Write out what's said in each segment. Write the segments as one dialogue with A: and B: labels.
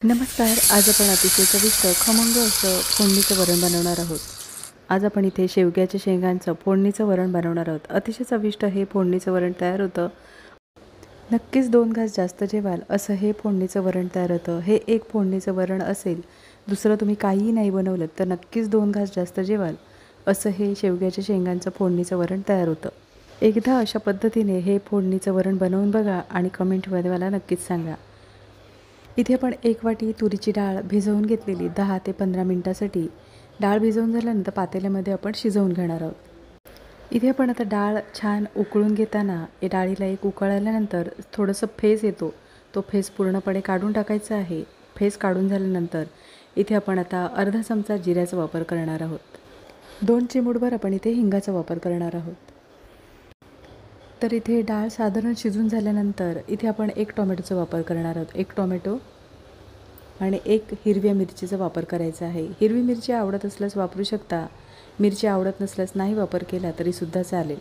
A: नमस्कार. आज आपण अतिशय चविष्ट खमंग असं फोडणीचं वरण बनवणार आहोत. आज आपण इथे शेवग्याच्या शेंगांचं फोडणीचं वरण बनवणार आहोत. अतिशय चविष्ट हे फोडणीचं वरण तयार होतं. नक्कीच 2 घास जास्त जेवाल असं हे फोडणीचं वरण तयार होतं. हे एक फोडणीचं वरण असेल, दुसरं तुम्ही काहीही नाही बनवलं तर नक्कीच 2 घास जास्त जेवाल असं हे शेवग्याच्या शेंगांचं फोडणीचं वरण तयार होतं. एकदा अशा पद्धतीने हे फोडणीचं वरण बनवून बघा आणि कमेंटमध्ये मला नक्कीच सांगा. इथे आपण 1 वाटी तुरीची डाळ भिजवून घेतलेली 10 ते 15 मिनिटासाठी. डाळ भिजवून झाल्यानंतर पातेल्यामध्ये आपण शिजवून घेणार आहोत. इथे आपण आता डाळ छान उकळून घेताना डाळीला एक उकळ आल्यानंतर थोडंसं फेस येतो, तो फेस पूर्णपणे काढून टाकायचा आहे. फेस काढून झाल्यानंतर इथे आपण आता अर्धा चमचा जिऱ्याचा वापर करणार आहोत. 2 चिमूटभर आपण इथे हिंगाचा वापर करणार आहोत. तर इथे डाळ साधारण शिजून झाल्यानंतर इथे आपण 1 टोमॅटोचा वापर करणार आहोत. 1 टोमॅटो आणि 1 हिरव्या मिरचीचा वापर करायचा आहे. हिरवी मिरची आवडत असल्यास वापरू शकता. मिरची आवडत नसल्यास नाही वापर केला तरीसुद्धा चालेल.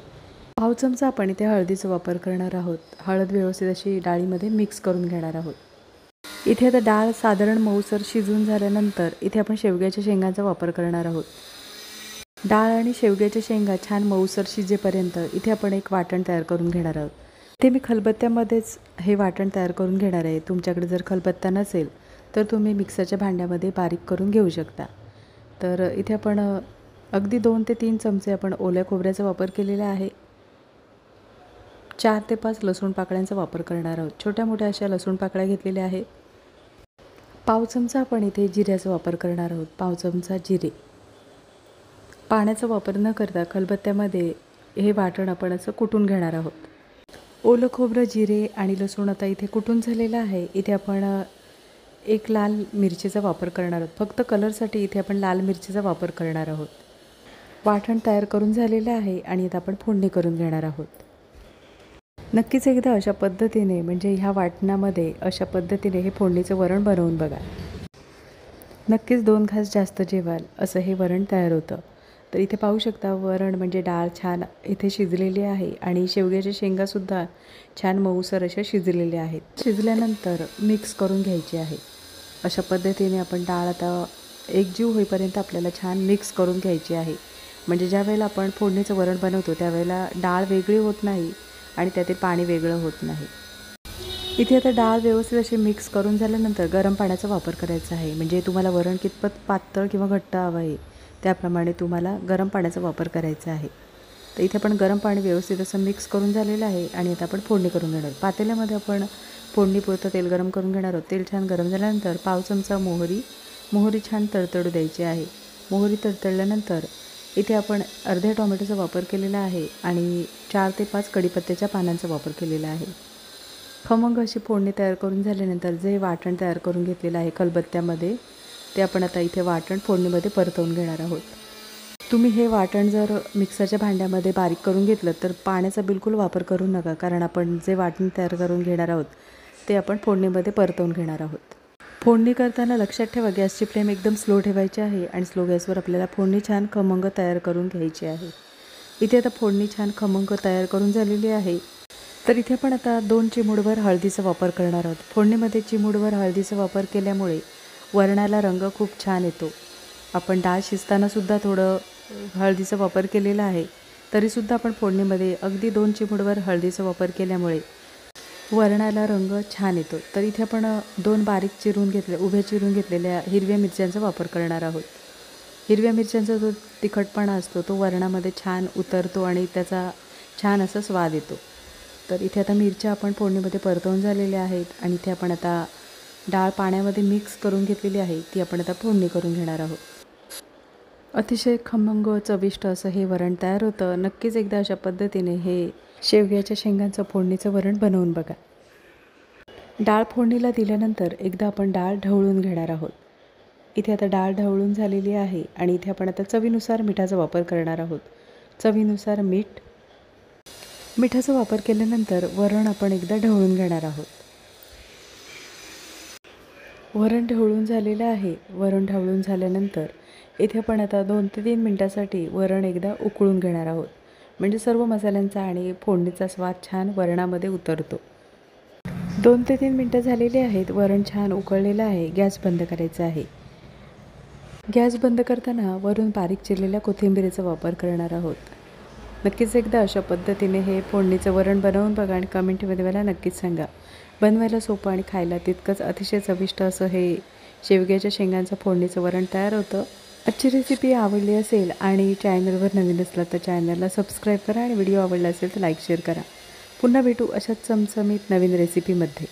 A: पाव चमचा आपण इथे हळदीचा वापर करणार आहोत. हळद व्यवस्थित अशी डाळीमध्ये मिक्स करून घेणार आहोत. इथे आता डाळ साधारण मऊसर शिजून झाल्यानंतर इथे आपण शेवग्याच्या शेंगांचा वापर करणार आहोत. डाळ आणि शेवग्याच्या शेंगा छान मऊसर शिजेपर्यंत इथे आपण एक वाटण तयार करून घेणार आहोत. ते मी खलबत्त्यामध्येच हे वाटण तयार करून घेणार आहे. तुमच्याकडे जर खलबत्ता नसेल तर तुम्ही मिक्सरच्या भांड्यामध्ये बारीक करून घेऊ शकता. तर इथे आपण अगदी 2 ते 3 चमचे आपण ओल्या खोबऱ्याचा वापर केलेला आहे. 4 ते 5 लसूण पाकळ्यांचा वापर करणार आहोत. छोट्या मोठ्या अशा लसूण पाकळ्या घेतलेल्या आहेत. पाव चमचा आपण इथे जिऱ्याचा वापर करणार आहोत. पाव चमचा जिरे. पाण्याचा वापर न करता खलबत्त्यामध्ये हे वाटण आपण असं कुटून घेणार आहोत. ओलं खोबरं, जिरे आणि लसूण आता इथे कुटून झालेलं आहे. इथे आपण 1 लाल मिरचीचा वापर करणार आहोत. फक्त कलरसाठी इथे आपण लाल मिरचीचा वापर करणार आहोत. वाटण तयार करून झालेलं आहे आणि आता आपण फोडणी करून घेणार आहोत. नक्कीच एकदा अशा पद्धतीने म्हणजे ह्या वाटणामध्ये अशा पद्धतीने हे फोडणीचं वरण बनवून बघा. नक्कीच 2 घास जास्त जेवाल असं हे वरण तयार होतं. तर इथे पाहू शकता वरण म्हणजे डाळ छान इथे शिजलेली आहे आणि शेवग्याच्या शेंगासुद्धा छान मऊसर अशा शिजलेल्या आहेत. शिजल्यानंतर मिक्स करून घ्यायची आहे. अशा पद्धतीने आपण डाळ आता एकजीव होईपर्यंत आपल्याला छान मिक्स करून घ्यायची आहे. म्हणजे ज्या वेळेला आपण फोडणीचं वरण बनवतो त्यावेळेला डाळ वेगळी होत नाही आणि त्यातील पाणी वेगळं होत नाही. इथे आता डाळ व्यवस्थित अशी मिक्स करून झाल्यानंतर गरम पाण्याचा वापर करायचा आहे. म्हणजे तुम्हाला वरण कितपत पातळ किंवा घट्ट हवं आहे त्याप्रमाणे तुम्हाला गरम पाण्याचा वापर करायचा आहे. तर इथे आपण गरम पाणी व्यवस्थित असं मिक्स करून झालेलं आहे आणि आता आपण फोडणी करून घेणार आहोत. पातेल्यामध्ये आपण फोडणीपुरतं तेल गरम करून घेणार आहोत. तेल छान गरम झाल्यानंतर पाव चमचा मोहरी छान तडतडू द्यायची आहे. मोहरी तडतडल्यानंतर इथे आपण अर्ध्या टोमॅटोचा वापर केलेला आहे आणि 4 ते 5 कढीपत्त्याच्या पानांचा वापर केलेला आहे. खमंग अशी फोडणी तयार करून झाल्यानंतर जे वाटण तयार करून घेतलेलं आहे खलबत्त्यामध्ये ते आपण आता इथे वाटण फोडणीमध्ये परतवून घेणार आहोत. तुम्ही हे वाटण जर मिक्सरच्या भांड्यामध्ये बारीक करून घेतलं तर पाण्याचा बिलकुल वापर करू नका, कारण आपण जे वाटण तयार करून घेणार आहोत ते आपण फोडणीमध्ये परतवून घेणार आहोत. फोडणी करताना लक्षात ठेवा गॅसची फ्लेम एकदम स्लो ठेवायची आहे आणि स्लो गॅसवर आपल्याला फोडणी छान खमंग तयार करून घ्यायची आहे. इथे आता फोडणी छान खमंग तयार करून झालेली आहे. तर इथे आपण आता 2 चिमूटभर हळदीचा वापर करणार आहोत. फोडणीमध्ये चिमूटभर हळदीचा वापर केल्यामुळे वरणाला रंग खूप छान येतो. आपण डाळ शिजतानासुद्धा थोडं हळदीचा वापर केलेला आहे, तरीसुद्धा आपण फोडणीमध्ये अगदी 2 चिमूटभर हळदीचा वापर केल्यामुळे वरणाला रंग छान येतो. तर इथे आपण 2 उभ्या चिरून घेतलेल्या हिरव्या मिरच्यांचा वापर करणार आहोत. हिरव्या मिरच्यांचा जो तिखटपणा असतो तो वरणामध्ये छान उतरतो आणि त्याचा छान असा स्वाद येतो. तर इथे आता मिरच्या आपण फोडणीमध्ये परतवून झालेल्या आहेत आणि इथे आपण आता डाळ पाण्यामध्ये मिक्स करून घेतलेली आहे ती आपण आता फोडणी करून घेणार आहोत. अतिशय खमंग चविष्ट असं हे वरण तयार होतं. नक्कीच एकदा अशा पद्धतीने हे शेवग्याच्या शेंगांचं फोडणीचं वरण बनवून बघा. डाळ फोडणीला दिल्यानंतर एकदा आपण डाळ ढवळून घेणार आहोत. इथे आता डाळ ढवळून झालेली आहे आणि इथे आपण आता चवीनुसार मिठाचा वापर करणार आहोत. चवीनुसार मिठाचा वापर केल्यानंतर वरण आपण एकदा ढवळून घेणार आहोत. वरण ढवळून झालेलं आहे. वरण ढवळून झाल्यानंतर इथे आपण आता 2 ते 3 मिनटासाठी वरण एकदा उकळून घेणार आहोत. म्हणजे सर्व मसाल्यांचा आणि फोडणीचा स्वाद छान वरणामध्ये उतरतो. 2 ते 3 मिनटं झालेली आहेत. वरण छान उकळलेलं आहे. गॅस बंद करायचा आहे. गॅस बंद करताना वरून बारीक चिरलेल्या कोथिंबीरीचा वापर करणार आहोत. नक्कीच एकदा अशा पद्धतीने हे फोडणीचं वरण बनवून बघा आणि कमेंटमध्ये मला नक्कीच सांगा. बनवायला सोपं आणि खायला तितकंच अतिशय चविष्ट असं हे शेवग्याच्या शेंगांचं फोडणीचं वरण तयार होतं. आजची रेसिपी आवडली असेल आणि चॅनलवर नवीन असला तर चॅनलला सबस्क्राईब करा आणि व्हिडिओ आवडला असेल तर लाईक शेअर करा. पुन्हा भेटू अशाच चमचमीत नवीन रेसिपीमध्ये.